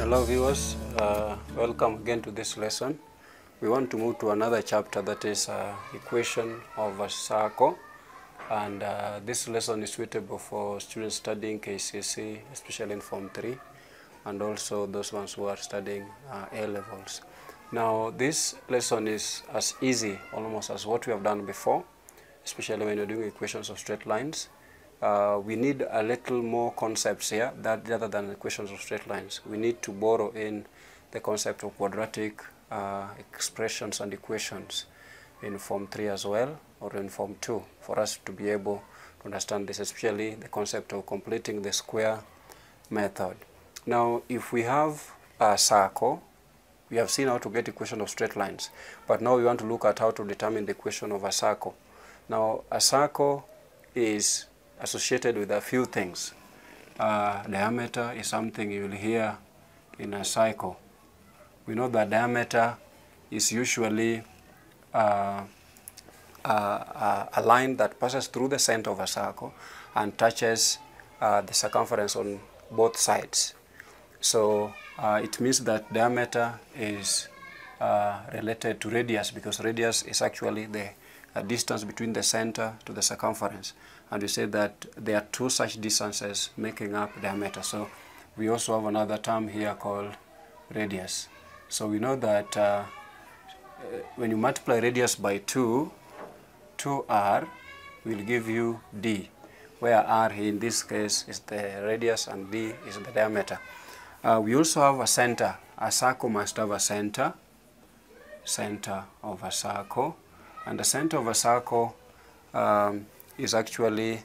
Hello viewers, welcome again to this lesson. We want to move to another chapter, that is equation of a circle, and this lesson is suitable for students studying KCSE, especially in Form 3, and also those ones who are studying A-levels. Now this lesson is as easy almost as what we have done before, especially when you're doing equations of straight lines. We need a little more concepts here rather than equations of straight lines. We need to borrow in the concept of quadratic expressions and equations in Form 3 as well, or in Form 2, for us to be able to understand this, especially the concept of completing the square method. Now, if we have a circle, we have seen how to get equation of straight lines, but now we want to look at how to determine the equation of a circle. Now, a circle is associated with a few things. Diameter is something you will hear in a cycle. We know that diameter is usually a line that passes through the center of a circle and touches the circumference on both sides. So it means that diameter is related to radius, because radius is actually the distance between the center to the circumference. And we say that there are two such distances making up diameter. So we also have another term here called radius. So we know that when you multiply radius by 2, 2r will give you d, where r in this case is the radius and d is the diameter. We also have a center. A circle must have a center of a circle. And the center of a circle is actually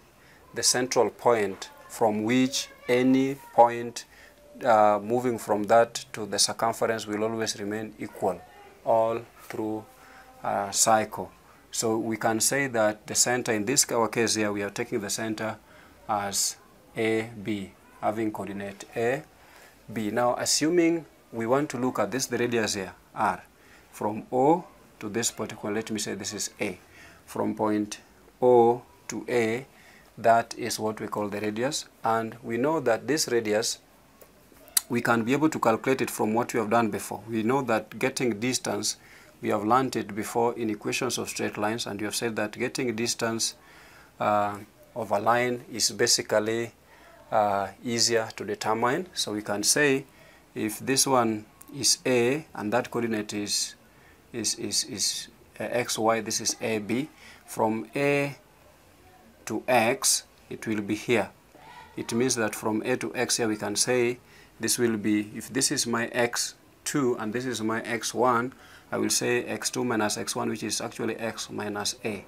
the central point from which any point moving from that to the circumference will always remain equal all through a cycle. So we can say that the center, in this our case here, we are taking the center as AB, having coordinate A, B. Now, assuming we want to look at this, the radius here, R, from O to this particular, let me say this is A. From point O to A, that is what we call the radius. And we know that this radius, we can be able to calculate it from what we have done before. We know that getting distance, we have learned it before in equations of straight lines, and we have said that getting distance of a line is basically easier to determine. So we can say if this one is A and that coordinate is xy, this is AB, from A to x, it will be here. It means that from A to x here we can say this will be, if this is my x2 and this is my x1, I will say x2 minus x1, which is actually x minus A.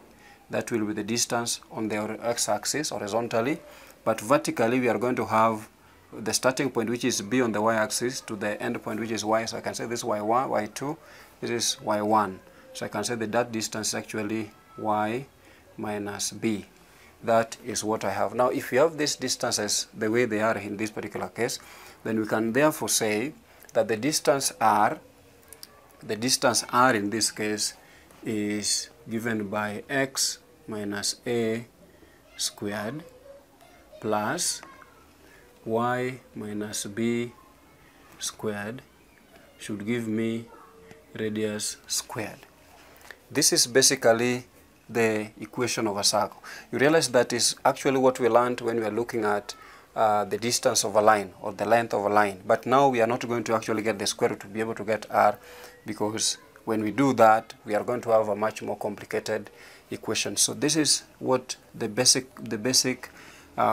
That will be the distance on the x-axis horizontally, but vertically we are going to have the starting point, which is B on the y-axis, to the end point, which is y. So I can say this is y1, y2, this is y1. So I can say that distance is actually y minus b. That is what I have. Now, if you have these distances the way they are in this particular case, then we can therefore say that the distance r in this case is given by x minus a squared plus y minus b squared should give me radius squared. This is basically the equation of a circle. You realize that is actually what we learned when we are looking at the distance of a line or the length of a line. But now we are not going to actually get the square root to be able to get r, because when we do that, we are going to have a much more complicated equation. So this is what the basic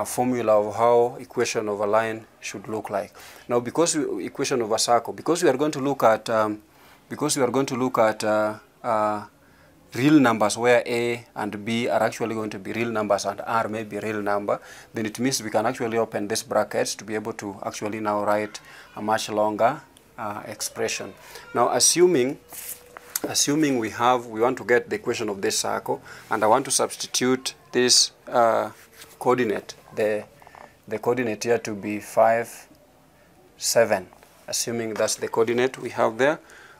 formula of how equation of a line should look like. Now, because equation of a circle, because we are going to look at real numbers where A and B are actually going to be real numbers and R may be real number, then it means we can actually open this brackets to be able to actually now write a much longer expression. Now, assuming we want to get the equation of this circle, and I want to substitute this coordinate, the coordinate here to be 5, 7. Assuming that's the coordinate we have there,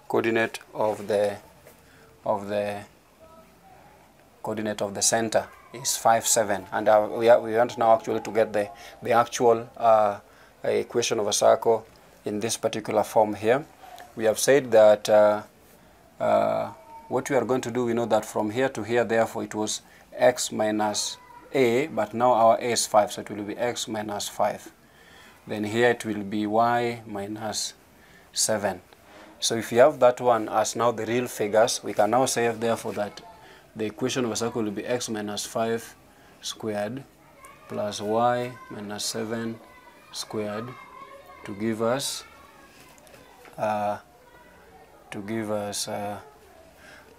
coordinate of the center is 5, 7, and we want now actually to get the actual equation of a circle in this particular form here. We have said that what we are going to do, we know that from here to here, therefore it was x minus a, but now our a is 5, so it will be x minus 5. Then here it will be y minus 7. So if you have that one as now the real figures, we can now say therefore that the equation of a circle will be x minus 5 squared plus y minus 7 squared to give us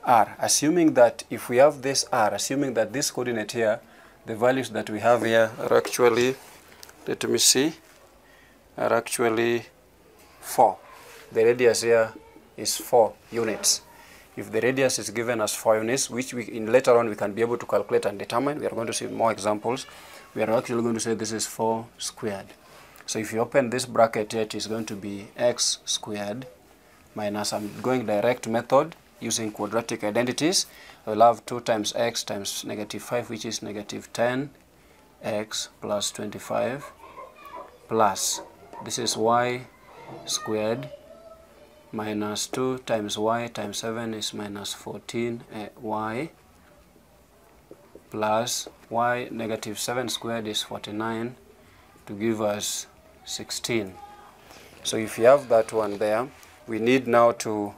r, assuming that if we have this r, assuming that this coordinate here, the values that we have here are actually, let me see, are actually 4. The radius here is 4 units. If the radius is given as 4 units, which we in later on we can be able to calculate and determine, we are going to see more examples. We are actually going to say this is 4 squared. So if you open this bracket here, it is going to be x squared minus, I'm going direct method using quadratic identities. I will have 2 times x times negative 5, which is negative 10x plus 25 plus, this is y squared minus 2 times y times 7 is minus 14y plus y negative 7 squared is 49 to give us 16. So if you have that one there, we need now to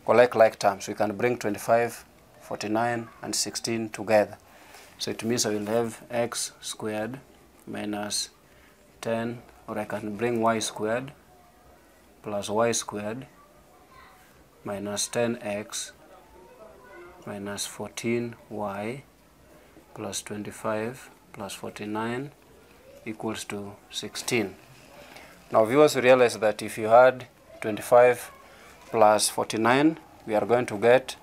collect like terms. We can bring 25, 49 and 16 together. So it means I will have x squared minus 10, or I can bring y squared plus y squared minus 10x minus 14y plus 25 plus 49 equals to 16. Now viewers, realize that if you had 25 plus 49, we are going to get,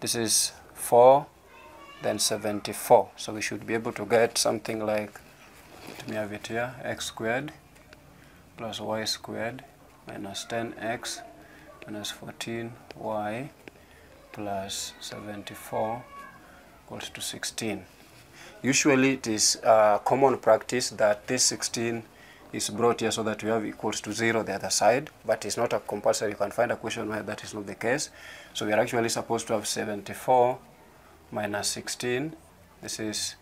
this is 4, then 74. So we should be able to get something like, let me have it here, x squared plus y squared minus 10x minus 14y plus 74 equals to 16. Usually it is common practice that this 16 is brought here so that we have equals to 0 the other side, but it's not a compulsory. You can find a question where that is not the case. So we are actually supposed to have 74 minus 16. This is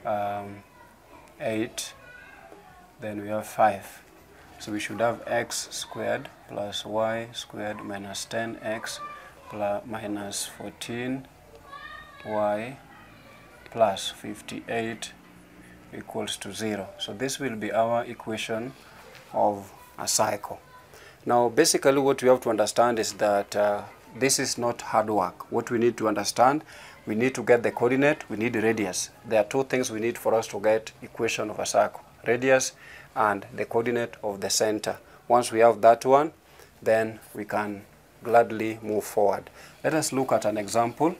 8. Then we have 5. So we should have x squared plus y squared minus 10x plus minus 14y plus 58 equals to 0. So this will be our equation of a cycle. Now basically what we have to understand is that this is not hard work. What we need to understand, we need to get the coordinate, we need the radius. There are 2 things we need for us to get equation of a circle: radius and the coordinate of the center. Once we have that one, then we can gladly move forward. Let us look at an example.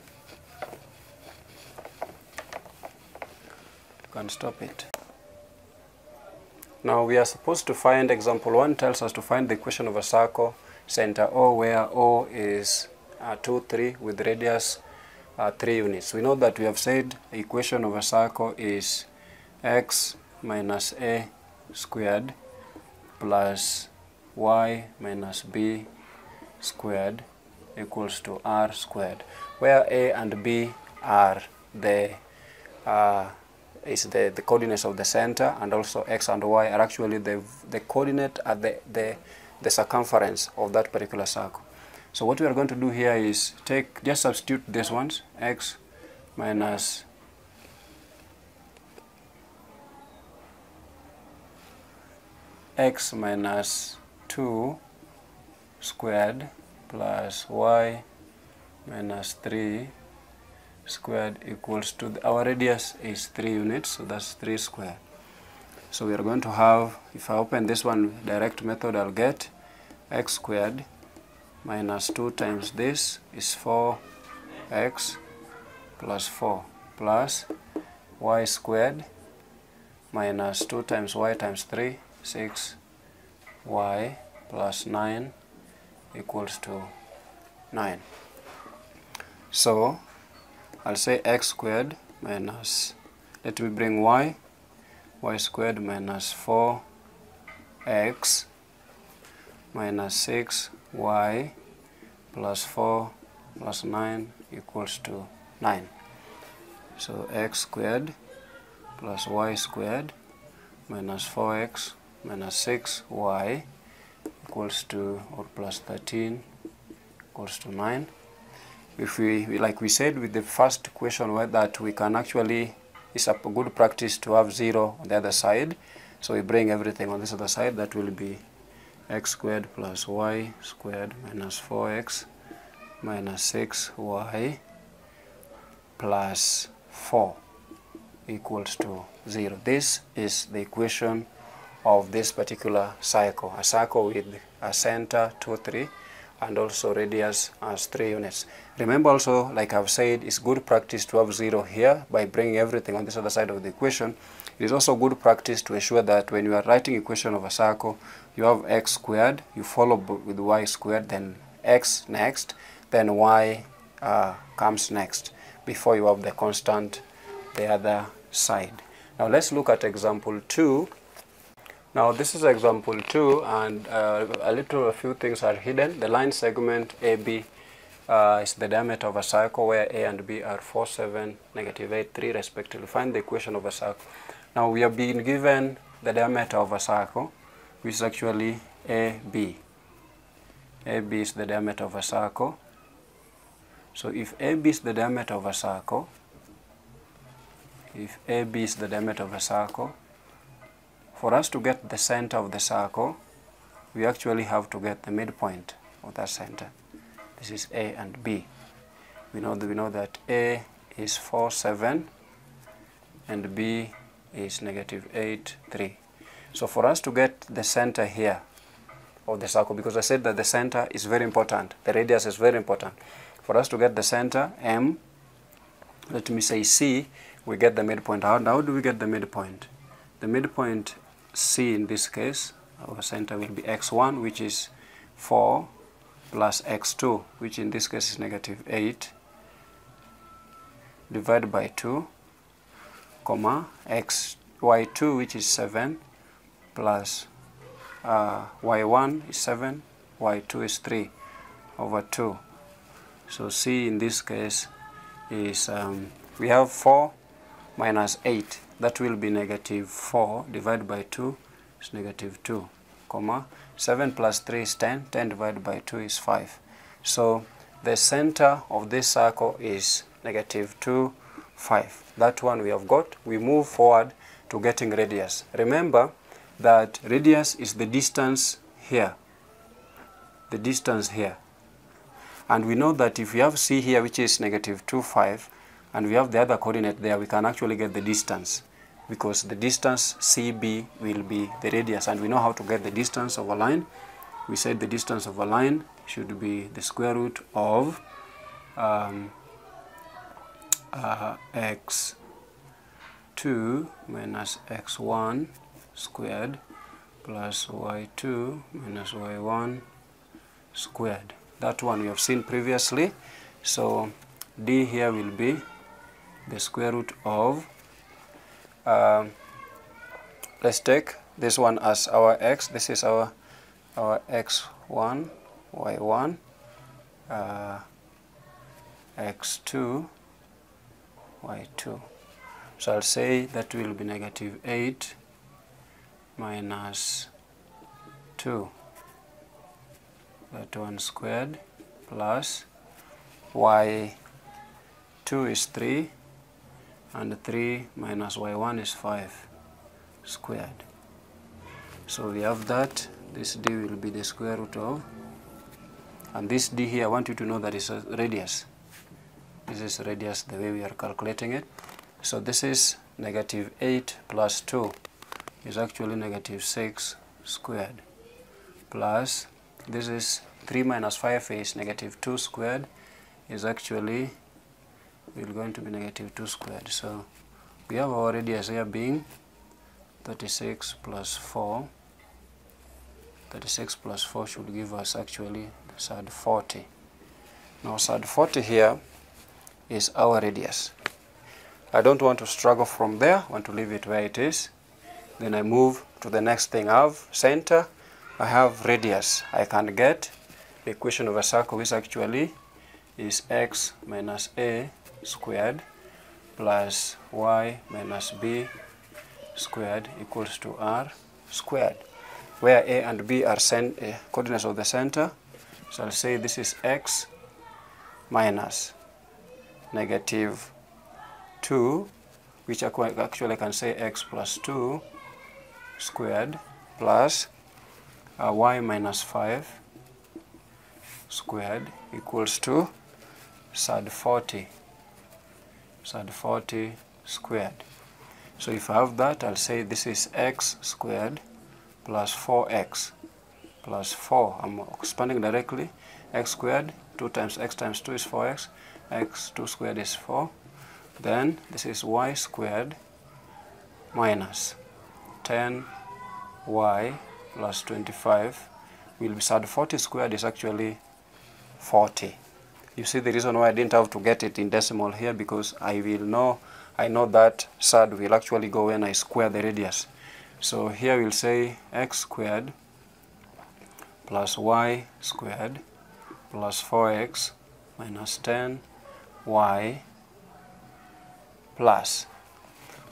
You can stop it. Now we are supposed to find, example 1 tells us to find the equation of a circle, center O, where O is 2, 3 with radius 3 units. We know that we have said the equation of a circle is x minus a squared plus y minus b squared equals to r squared, where a and b are the coordinates of the center, and also x and y are actually the coordinate at the circumference of that particular circle. So what we are going to do here is just substitute these ones, x minus x minus 2 squared plus y minus 3 squared equals to, our radius is 3 units, so that's 3 squared. So we are going to have, if I open this one direct method, I'll get x squared minus 2 times this is 4x plus 4 plus y squared minus 2 times y times 3, 6y plus 9 equals to 9. So I'll say x squared minus, let me bring y squared minus x minus 6y plus 4 plus 9 equals to 9. So x squared plus y squared minus 4x minus 6y equals to, or plus 13 equals to 9. If we, like we said with the first question, that we can actually, it's a good practice to have 0 on the other side. So we bring everything on this other side. That will be x squared plus y squared minus 4x minus 6y plus 4 equals to 0. This is the equation of this particular cycle, a cycle with a center 2, 3, and also radius as 3 units. Remember also, like I've said, it's good practice to have 0 here by bringing everything on this other side of the equation. It is also good practice to ensure that when you are writing equation of a circle, you have x squared, you follow with y squared, then x next, then y comes next, before you have the constant the other side. Now let's look at example 2. Now this is example 2, and a few things are hidden. The line segment AB is the diameter of a circle where A and B are 4, 7, negative 8, 3 respectively. Find the equation of a circle. Now we have been given the diameter of a circle, which is actually AB. AB is the diameter of a circle. So if AB is the diameter of a circle, for us to get the center of the circle, we actually have to get the midpoint of that center. This is A and B. We know that A is 4, 7, and B is negative 8, 3. So for us to get the center here of the circle, because I said that the center is very important, the radius is very important. For us to get the center, M, let me say C, we get the midpoint. How do we get the midpoint? The midpoint C in this case, our center will be x1, which is 4, plus x2, which in this case is negative 8, divided by 2, comma, y2, which is 7, plus y1 is 7, y2 is 3, over 2. So C in this case is, we have 4 minus 8. That will be negative 4 divided by 2 is negative 2, comma, 7 plus 3 is 10, 10 divided by 2 is 5. So the center of this circle is negative 2, 5. That one we have got. We move forward to getting radius. Remember that radius is the distance here, the distance here. And we know that if we have C here, which is negative 2, 5, and we have the other coordinate there, we can actually get the distance, because the distance CB will be the radius, and we know how to get the distance of a line. We said the distance of a line should be the square root of x2 minus x1 squared plus y2 minus y1 squared. That one we have seen previously. So D here will be the square root of, let's take this one as our x. This is our x1, y1, x2, y2. So I'll say that will be negative 8 minus 2, that one squared, plus y2 is 3, and 3 minus y1 is 5 squared. So we have that. This d will be the square root of, and this d here, I want you to know that is a radius. This is radius the way we are calculating it. So this is negative 8 plus 2 is actually negative 6 squared, plus this is 3 minus 5 is negative 2 squared, is actually going to be negative 2 squared. So we have our radius here being 36 plus 4. 36 plus 4 should give us actually the side 40. Now side 40 here is our radius. I don't want to struggle from there, I want to leave it where it is. Then I move to the next thing. I have center, I have radius. I can get the equation of a circle, which actually is x minus a squared plus y minus b squared equals to r squared, where a and b are coordinates of the center. So I'll say this is x minus negative 2, which actually I can say x plus 2 squared plus y minus 5 squared equals to sad 40 squared. So if I have that, I'll say this is x squared plus 4x plus 4. I'm expanding directly. X squared, 2 times x times 2 is 4x. X2 squared is 4. Then this is y squared minus 10y plus 25 will be sad 40 squared is actually 40. You see the reason why I didn't have to get it in decimal here, because I know that sad will actually go when I square the radius. So here we'll say x squared plus y squared plus 4x minus 10y plus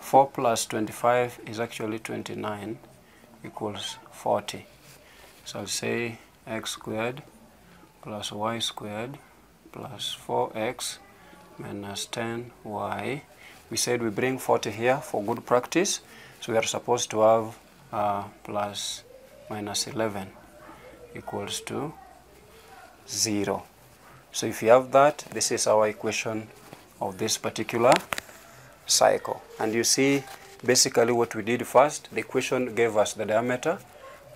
4 plus 25 is actually 29 equals 40. So I'll say x squared plus y squared plus 4x minus 10y. We said we bring 40 here for good practice, so we are supposed to have plus minus 11 equals to 0. So if you have that, this is our equation of this particular cycle. And you see basically what we did first. The equation gave us the diameter,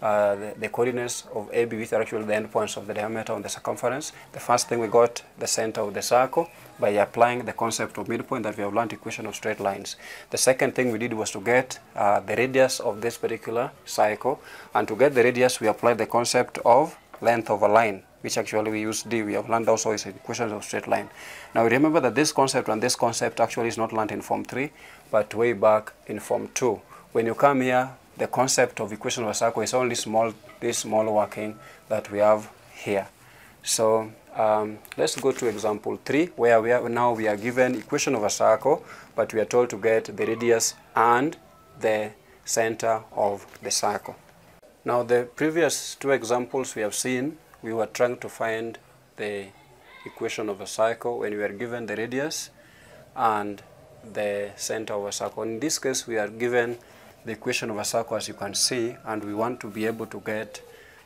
the coordinates of AB, which are actually the endpoints of the diameter on the circumference. The first thing, we got the center of the circle by applying the concept of midpoint that we have learned, equation of straight lines. The second thing we did was to get the radius of this particular cycle, and to get the radius we applied the concept of length of a line, which actually we use d. We have learned also is equations of straight line. Now remember that this concept and this concept actually is not learned in form 3, but way back in form 2. When you come here, the concept of equation of a circle is only this small working that we have here. So let's go to example 3, where we are given equation of a circle, but we are told to get the radius and the center of the circle. Now the previous two examples we have seen, we were trying to find the equation of a circle when we are given the radius and the center of a circle. In this case, we are given the equation of a circle, as you can see, and we want to be able to get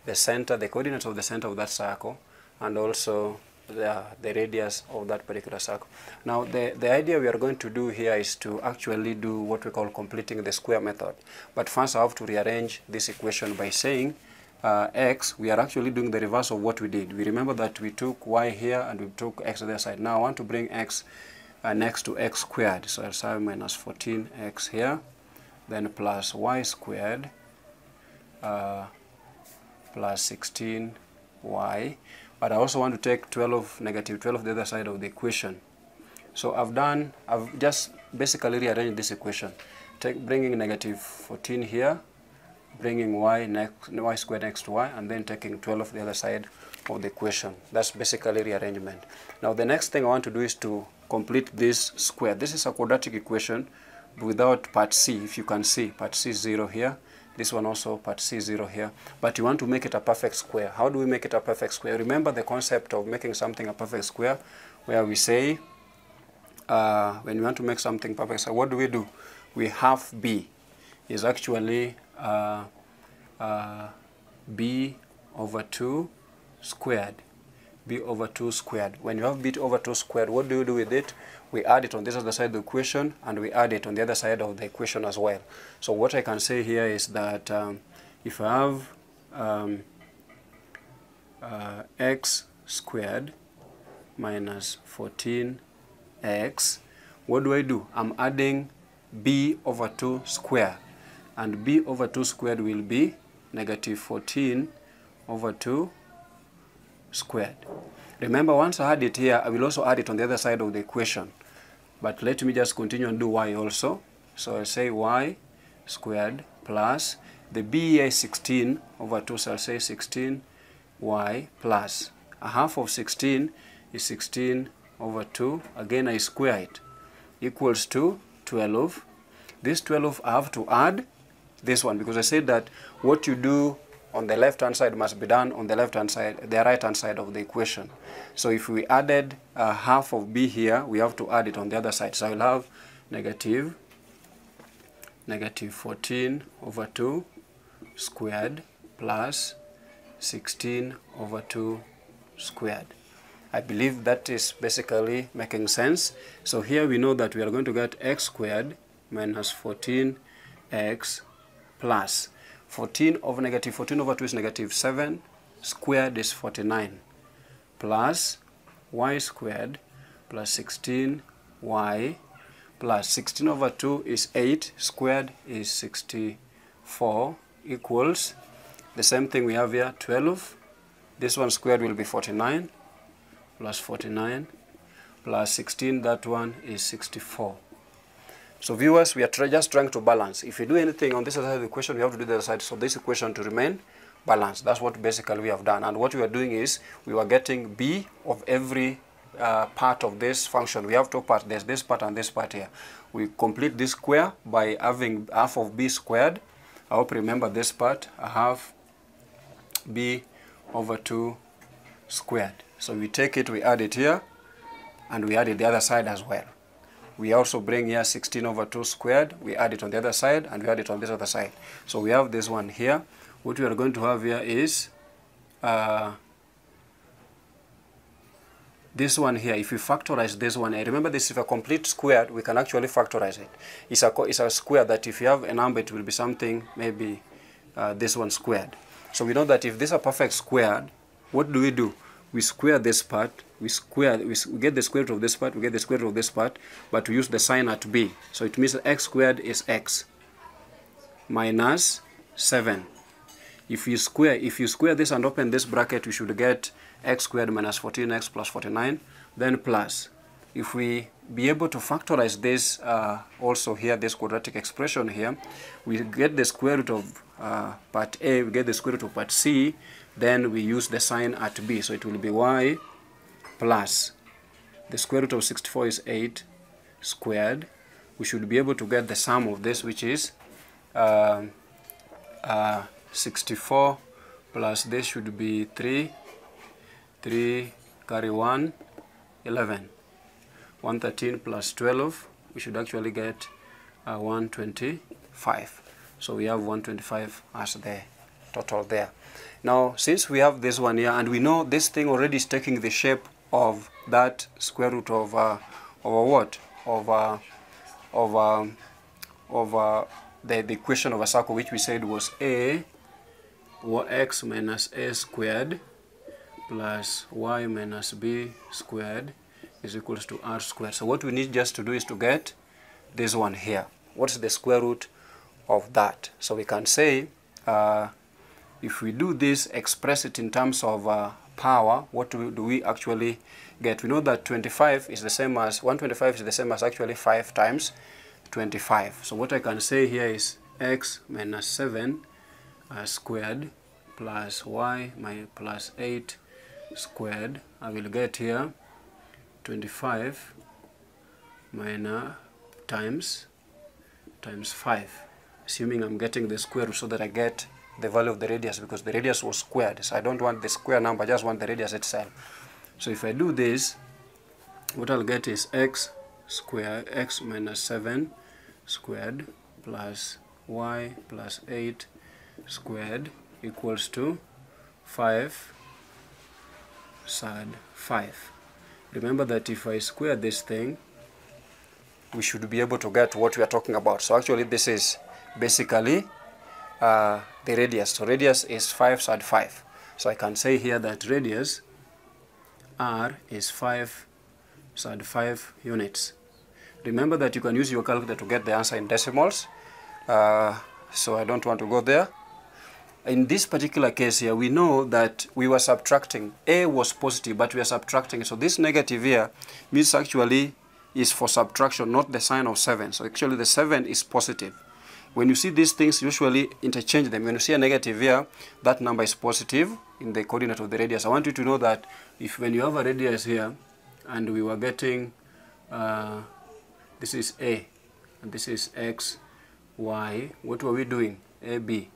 the center, the coordinates of the center of that circle, and also the radius of that particular circle. Now the idea we are going to do here is to actually do what we call completing the square method. But first I have to rearrange this equation by saying x, we are actually doing the reverse of what we did. We remember that we took y here and we took x on the other side. Now I want to bring x next to x squared. So I'll say minus 14x here, then plus y squared plus 16y. But I also want to take negative 12 the other side of the equation. So I've just basically rearranged this equation, bringing negative 14 here, bringing y squared next to y, and then taking 12 the other side of the equation. That's basically rearrangement. Now the next thing I want to do is to complete this square. This is a quadratic equation without part C. If you can see, part C is 0 here. This one also, part C is 0 here. But you want to make it a perfect square. How do we make it a perfect square? Remember the concept of making something a perfect square, where we say, when we want to make something perfect square, what do? We have B is actually b over 2 squared. B over 2 squared. When you have b over 2 squared, what do you do with it? We add it on this other side of the equation, and we add it on the other side of the equation as well. So what I can say here is that if I have x squared minus 14x, what do? I'm adding b over 2 squared. And b over 2 squared will be negative 14 over 2 squared. Remember, once I add it here, I will also add it on the other side of the equation. But let me just continue and do y also. So I'll say y squared plus, The b here is 16 over 2, so I'll say 16y plus a half of 16 is 16 over 2. Again, I square it, equals to 12. This 12 I have to add this one, because I said that what you do on the left hand side must be done on the left hand side, the right hand side of the equation. So if we added half of b here, we have to add it on the other side. So I will have negative 14 over 2 squared plus 16 over 2 squared. I believe that is basically making sense. So here we know that we are going to get x squared minus 14x plus 14 over negative 14 over 2 is negative 7 squared is 49 plus y squared plus 16y plus 16 over 2 is 8 squared is 64 equals the same thing we have here, 12. This one squared will be 49 plus 49 plus 16, that one is 64. So viewers, we are just trying to balance. If you do anything on this side of the equation, we have to do the other side. So this equation to remain balanced. That's what basically we have done. And what we are doing is we were getting b of every part of this function. We have two parts. There's this part and this part here. We complete this square by having half of b squared. I hope you remember this part. I have b over 2 squared. So we take it, we add it here, and we add it the other side as well. We also bring here 16 over 2 squared. We add it on the other side, and we add it on this other side. So we have this one here. What we are going to have here is this one here. If we factorize this one, remember this is a complete square. We can actually factorize it. It's a square that if you have a number, it will be something maybe this one squared. So we know that if this is a perfect squared, what do? We square this part, we get the square root of this part, we get the square root of this part, but we use the sign at b. So it means x squared is x minus 7. If you square this and open this bracket, we should get x squared minus 14x plus 49, then plus. If we be able to factorize this also here, this quadratic expression here, we get the square root of part A, we get the square root of part C, then we use the sign at B. So it will be y plus the square root of 64 is 8 squared. We should be able to get the sum of this, which is 64 plus this should be 3 carry 1, 11. 113 plus 12, we should actually get 125. So we have 125 as the total there. Now, since we have this one here, and we know this thing already is taking the shape of that square root of what? The equation of a circle, which we said was a x minus a squared plus y minus b squared is equals to r squared. So what we need just to do is to get this one here. What's the square root of that? So we can say, if we do this, express it in terms of power, what do we actually get? We know that 25 is the same as, 125 is the same as actually 5 times 25. So what I can say here is x minus 7 squared plus y plus 8 squared. I will get here 25 minus times 5, assuming I'm getting the square root so that I get the value of the radius, because the radius was squared. So I don't want the square number, I just want the radius itself. So if I do this, what I'll get is x squared, x minus 7 squared plus y plus 8 squared equals to 5 side 5. Remember that if I square this thing, we should be able to get what we are talking about. So actually this is basically the radius. So radius is 5 side 5. So I can say here that radius r is 5 side 5 units. Remember that you can use your calculator to get the answer in decimals. So I don't want to go there. In this particular case here, we know that we were subtracting. A was positive, but we are subtracting. So this negative here means actually is for subtraction, not the sign of 7. So actually the 7 is positive. When you see these things, usually interchange them. When you see a negative here, that number is positive in the coordinate of the radius. I want you to know that if when you have a radius here, and we were getting, this is A, and this is X, Y, what were we doing? AB.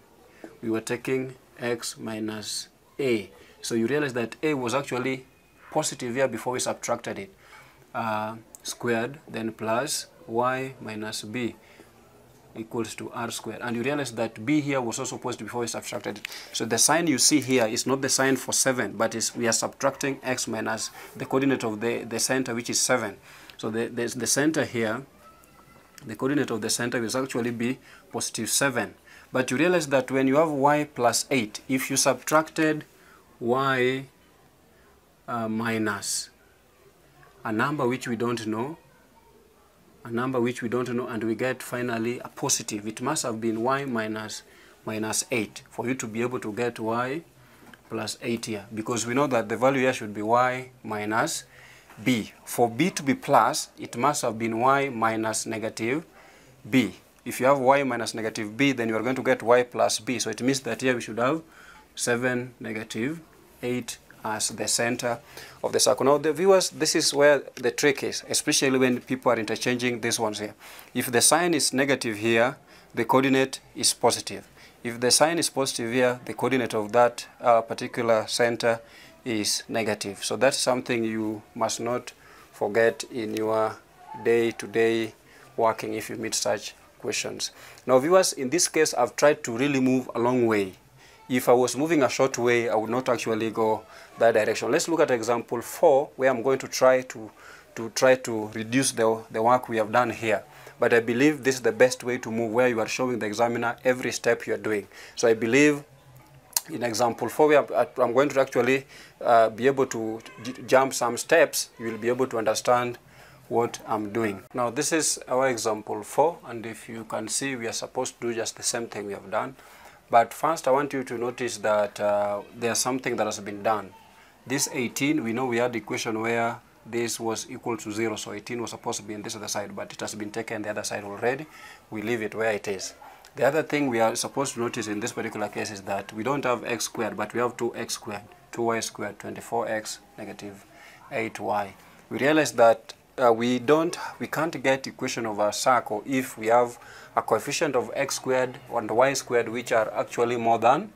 We were taking X minus A. So you realize that A was actually positive here before we subtracted it. Squared, then plus Y minus B equals to R squared. And you realize that B here was also positive before we subtracted it. So the sign you see here is not the sign for 7, but we are subtracting X minus the coordinate of the center, which is 7. So the center here, the coordinate of the center will actually be positive 7. But you realize that when you have Y plus 8, if you subtracted Y minus a number which we don't know, and we get finally a positive, it must have been Y minus 8 for you to be able to get Y plus 8 here, because we know that the value here should be Y minus B. For B to be plus, it must have been Y minus negative B. If you have Y minus negative B, then you are going to get Y plus B. So it means that here we should have 7, negative 8 as the center of the circle. Now, the viewers, this is where the trick is, especially when people are interchanging these ones here. If the sign is negative here, the coordinate is positive. If the sign is positive here, the coordinate of that particular center is negative. So that's something you must not forget in your day-to-day working if you meet such questions. Now, viewers, in this case, I've tried to really move a long way. If I was moving a short way, I would not actually go that direction. Let's look at example 4, where I'm going to try to reduce the work we have done here. But I believe this is the best way to move, where you are showing the examiner every step you are doing. So I believe in example 4, where I'm going to actually be able to jump some steps, you will be able to understand what I'm doing. Now, this is our example 4, and if you can see, we are supposed to do just the same thing we have done. But first, I want you to notice that there's something that has been done. This 18, we know we had the equation where this was equal to 0, so 18 was supposed to be on this other side, but it has been taken the other side already. We leave it where it is. The other thing we are supposed to notice in this particular case is that we don't have x squared, but we have 2x squared, 2y squared, 24x, negative 8y. We realize that we can't get equation of a circle if we have a coefficient of x squared and y squared which are actually more than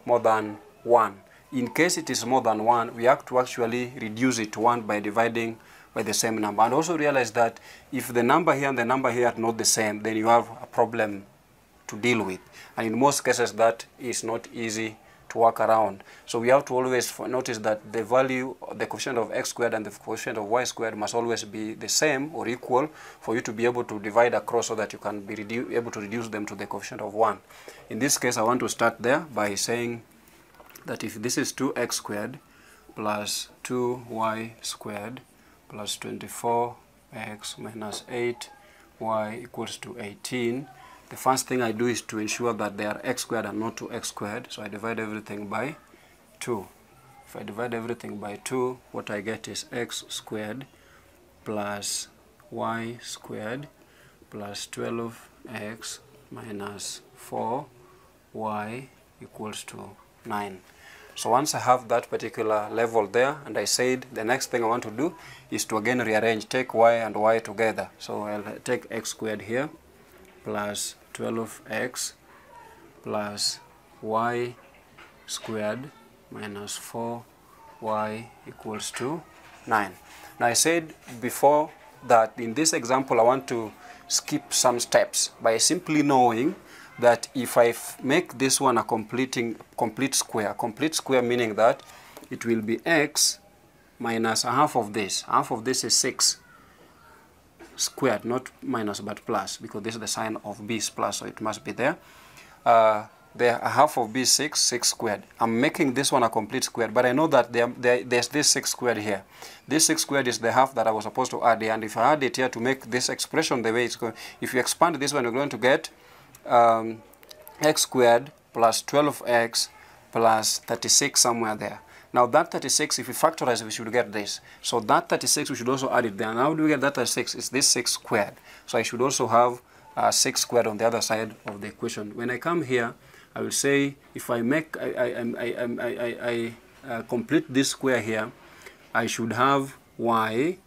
1. In case it is more than 1, we have to actually reduce it to 1 by dividing by the same number. And also realize that if the number here and the number here are not the same, then you have a problem to deal with. And in most cases, that is not easy to work around. So we have to always notice that the value, the coefficient of x squared and the coefficient of y squared must always be the same or equal for you to be able to divide across, so that you can be able to reduce them to the coefficient of 1. In this case, I want to start there by saying that if this is 2x squared plus 2y squared plus 24x minus 8y equals to 18, the first thing I do is to ensure that they are x squared and not 2x squared. So I divide everything by 2. If I divide everything by 2, what I get is x squared plus y squared plus 12x minus 4y equals to 9. So once I have that particular level there, and I said the next thing I want to do is to again rearrange, take y and y together. So I'll take x squared here plus 12x plus y squared minus 4y equals to 9. Now I said before that in this example I want to skip some steps by simply knowing that if I make this one a complete square meaning that it will be x minus a half of this. Half of this is 6 squared, not minus but plus, because this is the sign of b is plus, so it must be there. The half of b is 6 squared. I'm making this one a complete square, but I know that there's this 6 squared here. This 6 squared is the half that I was supposed to add here, and if I add it here to make this expression the way it's going, if you expand this one, you're going to get x squared plus 12x plus 36 somewhere there. Now that 36, if we factorize, we should get this. So that 36, we should also add it there. Now how do we get that 36? It's this 6 squared. So I should also have 6 squared on the other side of the equation. When I come here, I will say if I make complete this square here, I should have y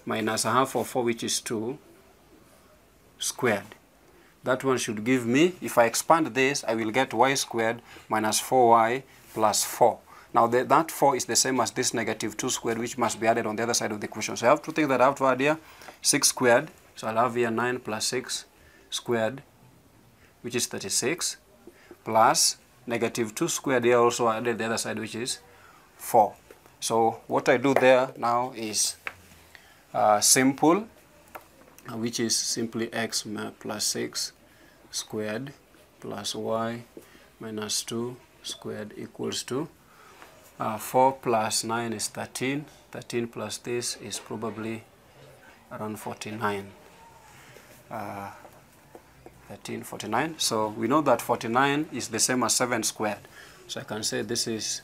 minus a half of 4, which is 2 squared. That one should give me, if I expand this, I will get y squared minus 4y plus 4. Now that 4 is the same as this negative 2 squared, which must be added on the other side of the equation. So I have two things that I have to add here. 6 squared, so I'll have here 9 plus 6 squared, which is 36, plus negative 2 squared here also added the other side, which is 4. So what I do there now is simple, which is simply x plus 6 squared plus y minus 2 squared equals to 4 plus 9 is 13. 13 plus this is probably around 49. 49. So we know that 49 is the same as 7 squared. So I can say this is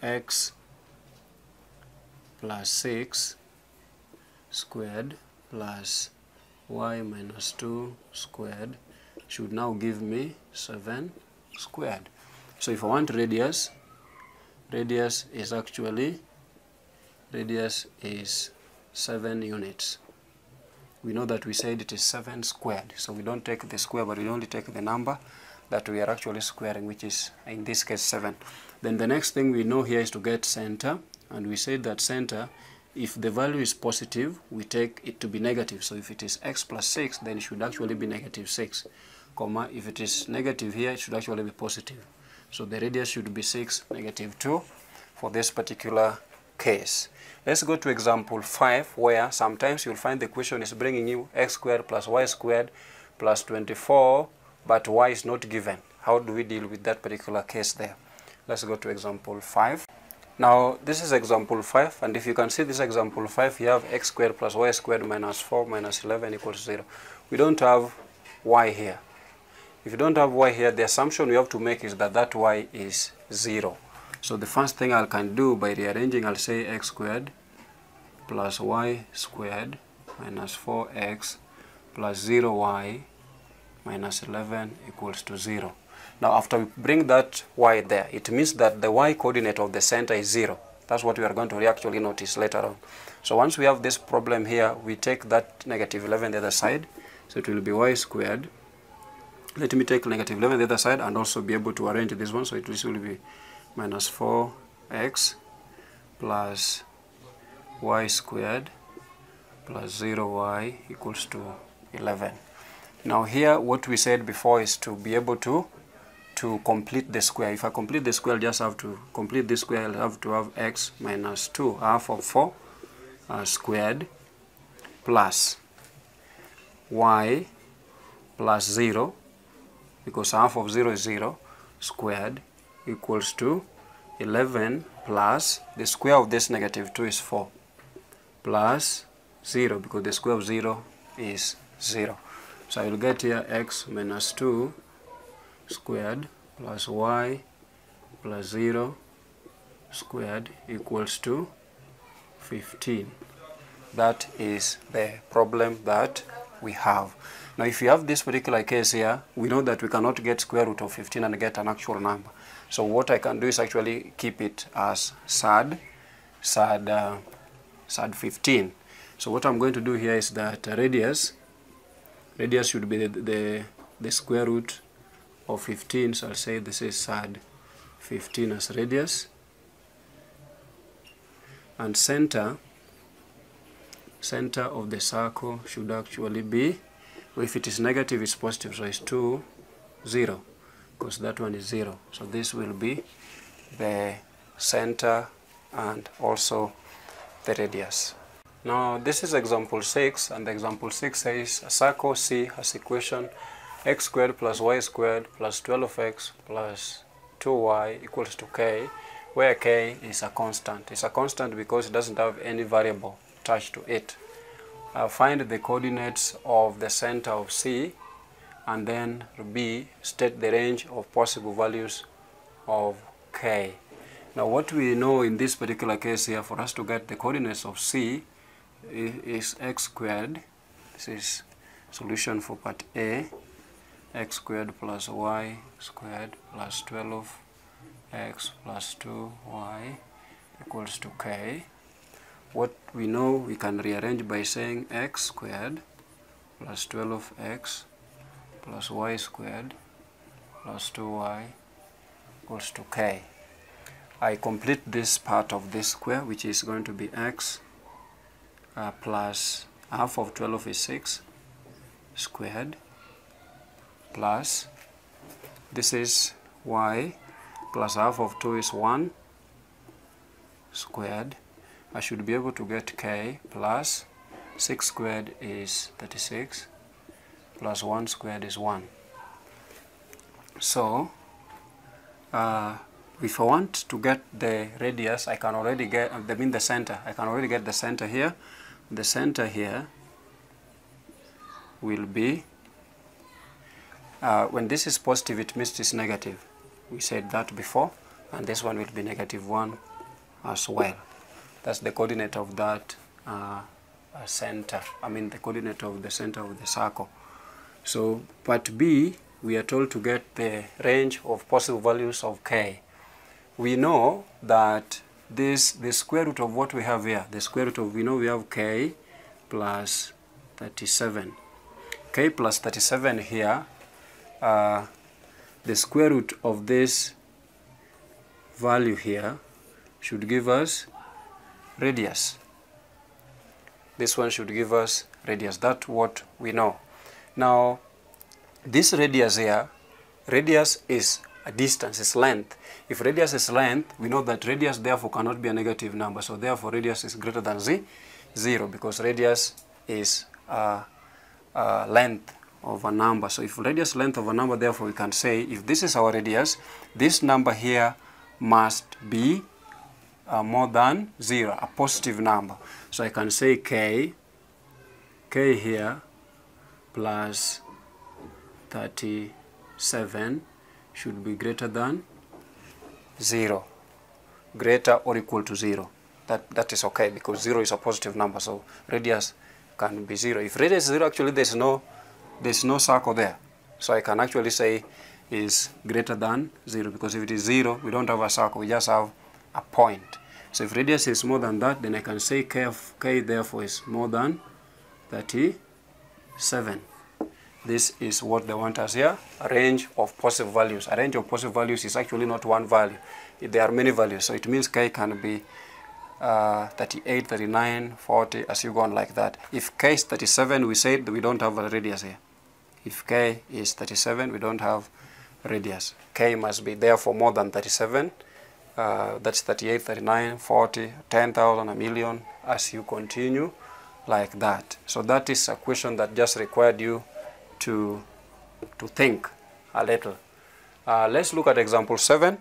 x plus 6 squared plus y minus 2 squared should now give me 7 squared. So if I want radius is actually, radius is 7 units. We know that we said it is 7 squared, so we don't take the square, but we only take the number that we are actually squaring, which is in this case 7. Then the next thing we know here is to get center, and we said that center, if the value is positive, we take it to be negative. So if it is x plus 6, then it should actually be negative 6, comma, if it is negative here, it should actually be positive. So the radius should be 6, negative 2 for this particular case. Let's go to example 5, where sometimes you'll find the question is bringing you x squared plus y squared plus 24, but y is not given. How do we deal with that particular case there? Let's go to example 5. Now this is example 5, and if you can see this example 5, you have x squared plus y squared minus 4 minus 11 equals 0. We don't have y here. If you don't have y here, the assumption we have to make is that that y is 0. So the first thing I can do by rearranging, I'll say x squared plus y squared minus 4x plus 0y minus 11 equals to 0. Now after we bring that y there, it means that the y coordinate of the center is 0. That's what we are going to actually notice later on. So once we have this problem here, we take that negative 11 the other side. So it will be y squared. Let me take negative 11 the other side and also be able to arrange this one. So it will be minus 4x plus y squared plus 0y equals to 11. Now here what we said before is to be able to complete the square. If I complete the square, I'll just have to complete this square. I'll have to have x minus 2 half of 4 squared plus y plus 0, because half of 0 is 0, squared equals to 11 plus the square of this negative 2 is 4 plus 0, because the square of 0 is 0. So I will get here x minus 2 squared plus y plus 0 squared equals to 15. That is the problem that we have. Now if you have this particular case here, we know that we cannot get square root of 15 and get an actual number. So what I can do is actually keep it as sad 15. So what I'm going to do here is that radius should be the square root of 15. So I'll say this is sad 15 as radius, and center of the circle should actually be, well, if it is negative it's positive, so it's 2, 0, because that one is 0. So this will be the center and also the radius. Now this is example 6, and the example 6 says a circle C has equation x squared plus y squared plus 12x plus 2y equals to k, where k is a constant. It's a constant because it doesn't have any variable attached to it. Find the coordinates of the center of C, and then B, state the range of possible values of k. Now what we know in this particular case here, for us to get the coordinates of C is x squared, this is Solution for part A, x squared plus y squared plus 12x plus 2y equals to k. What we know, we can rearrange by saying x squared plus 12x plus y squared plus 2y equals to k. I complete this part of this square, which is going to be x plus half of 12 is 6 squared plus this is y plus half of 2 is 1 squared. I should be able to get k plus 6 squared is 36 plus 1 squared is 1. So if I want to get the radius, I can already get, the center. I can already get the center here. The center here will be, when this is positive, it means it's negative. We said that before, and this one will be -1 as well. That's the coordinate of that center. The coordinate of the center of the circle. So part B, we are told to get the range of possible values of k. We know that the square root of what we have here, the square root of, we know we have k plus 37. K plus 37 here, the square root of this value here should give us radius. This one should give us radius. That's what we know. Now, this radius here, radius is a distance, is length. If radius is length, we know that radius therefore cannot be a negative number. So therefore radius is greater than 0 because radius is length of a number. So if radius length of a number, therefore we can say if this is our radius, this number here must be more than 0, a positive number. So I can say k here plus 37 should be greater than 0, greater or equal to 0. That is okay because 0 is a positive number, so radius can be 0. If radius is 0, actually there's no circle there, so I can actually say is greater than 0 because if it is 0, we don't have a circle, we just have a point. So if radius is more than that, then I can say k therefore is more than 37. This is what they want us here, a range of possible values. A range of possible values is actually not one value. There are many values, so it means k can be 38, 39, 40, as you go on like that. If k is 37, we said we don't have a radius here. If k is 37, we don't have radius. K must be therefore more than 37. That's 38, 39, 40, 10,000, a million, as you continue like that. So that is a question that just required you to think a little. Let's look at example 7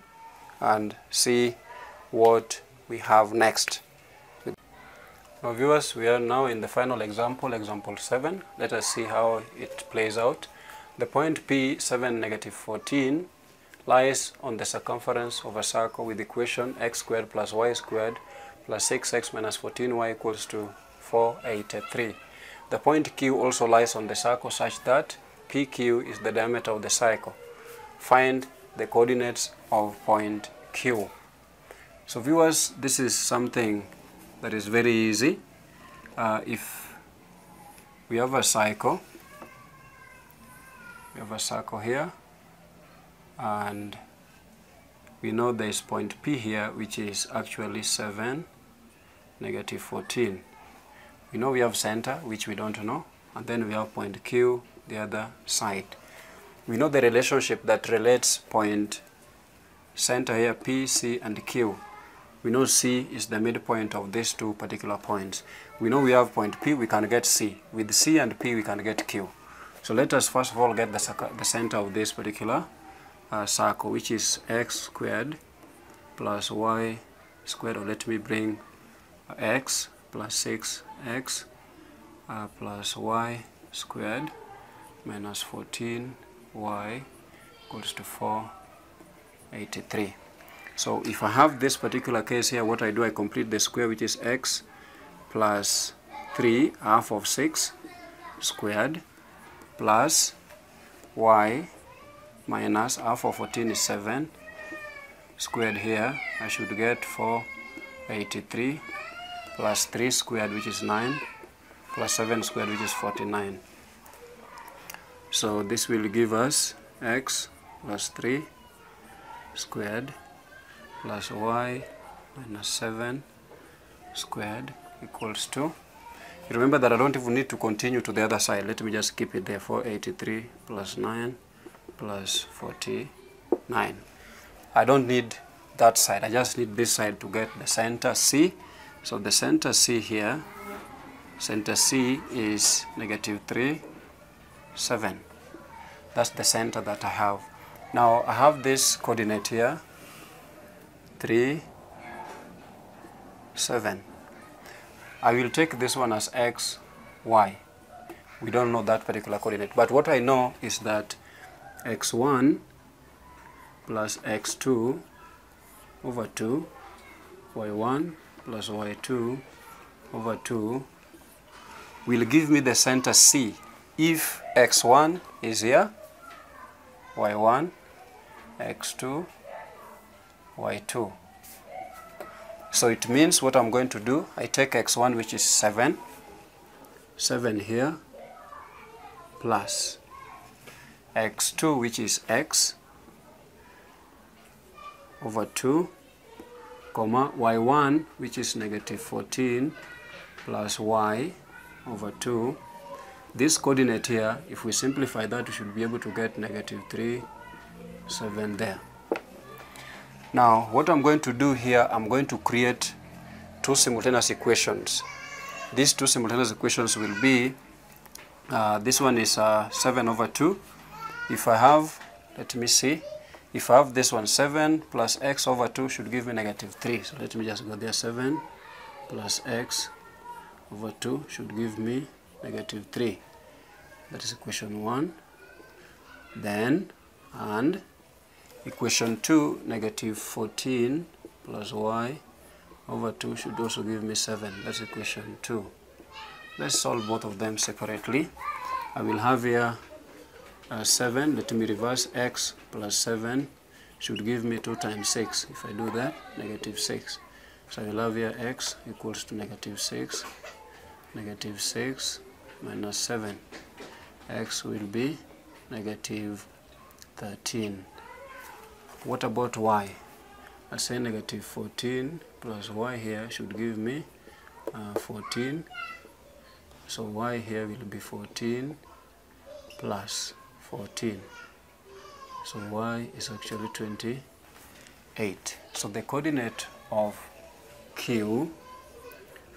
and see what we have next. Now viewers, we are now in the final example, example 7. Let us see how it plays out. The point P, 7, -14, lies on the circumference of a circle with the equation x squared plus y squared plus 6x minus 14y equals to 483. The point Q also lies on the circle such that PQ is the diameter of the circle. Find the coordinates of point Q. So viewers, this is something that is very easy. If we have a circle, here, and we know there is point P here, which is actually 7, -14. We know we have center, which we don't know, and then we have point Q, the other side. We know the relationship that relates point center here, P, C, and Q. We know C is the midpoint of these two particular points. We know we have point P, we can get C. With C and P, we can get Q. So let us first of all get the center of this particular circle, which is x squared plus y squared, or let me bring x plus 6x plus y squared minus 14y equals to 483. So if I have this particular case here, what I do, I complete the square, which is x plus 3 half of 6 squared plus y minus half of 14 is 7 squared here. I should get 483 plus 3 squared, which is 9, plus 7 squared, which is 49. So this will give us x plus 3 squared plus y minus 7 squared equals to, you remember that I don't even need to continue to the other side. Let me just keep it there. 483 plus 9 plus 49. I don't need that side. I just need this side to get the center C. So the center C here, center C is negative 3, 7. That's the center that I have. Now I have this coordinate here, 3, 7. I will take this one as x, y. We don't know that particular coordinate. But what I know is that x1 plus x2 over 2, y1 plus y2 over 2 will give me the center C if x1 is here, y1, x2, y2. So it means what I'm going to do, I take x1, which is 7 here, plus x2, which is x, over 2, comma, y1, which is negative 14, plus y over 2. This coordinate here, if we simplify that, we should be able to get negative 3, 7 there. Now, what I'm going to do here, I'm going to create two simultaneous equations. These two simultaneous equations will be, this one is 7 over 2. If I have, let me see, if I have this one, 7 plus x over 2 should give me negative 3. So let me just go there, 7 plus x over 2 should give me negative 3. That is equation 1. Then, and equation 2, negative 14 plus y over 2 should also give me 7. That's equation 2. Let's solve both of them separately. I will have here 7. Let me reverse. X plus 7 should give me 2 times 6. If I do that, negative 6. So I will have here x equals to negative 6. Negative 6 minus 7. X will be negative 13. What about y? I say negative 14 plus y here should give me 14. So y here will be 14 plus 14. So y is actually 28. So the coordinate of Q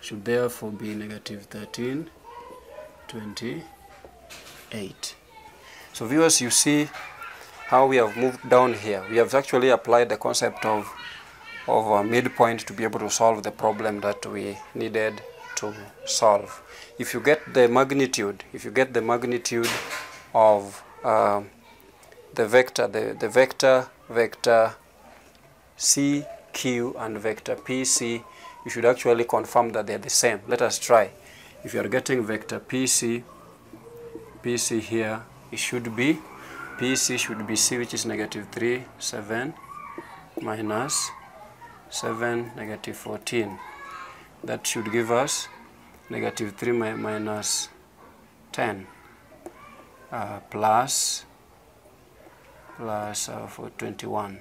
should therefore be negative 13, 28. So viewers, you see how we have moved down here. We have actually applied the concept of midpoint to be able to solve the problem that we needed to solve. If you get the magnitude, of the vector C, Q and vector PC, you should actually confirm that they're the same. Let us try. If you are getting vector PC here, it should be, PC should be C, which is negative 3, 7 minus 7, negative 14. That should give us negative 3 minus 10 plus for 21.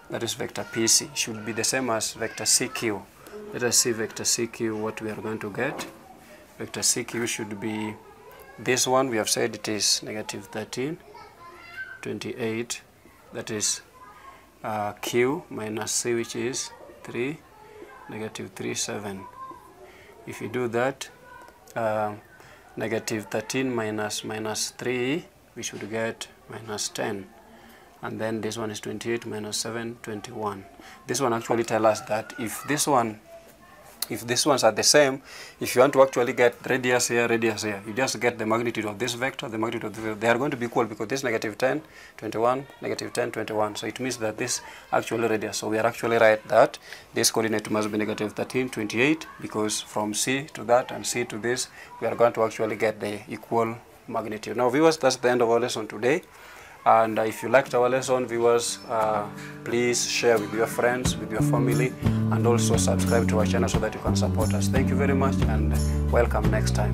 That is vector PC. Should be the same as vector CQ. Let us see vector CQ, what we are going to get. Vector CQ should be this one. We have said it is negative 13, 28. That is Q minus C, which is 3, negative 3, 7. If you do that, negative 13 minus 3, we should get minus 10. And then this one is 28 minus 7, 21. This one actually tells us that if these ones are the same, if you want to actually get radius here, you just get the magnitude of this vector, the magnitude of the vector. They are going to be equal because this negative 10, 21, negative 10, 21. So it means that this actually radius. So we are actually right that this coordinate must be negative 13, 28, because from C to that and C to this, we are going to actually get the equal magnitude. Now, viewers, that's the end of our lesson today. And if you liked our lesson, viewers, please share with your friends, with your family, and also subscribe to our channel so that you can support us. Thank you very much, and welcome next time.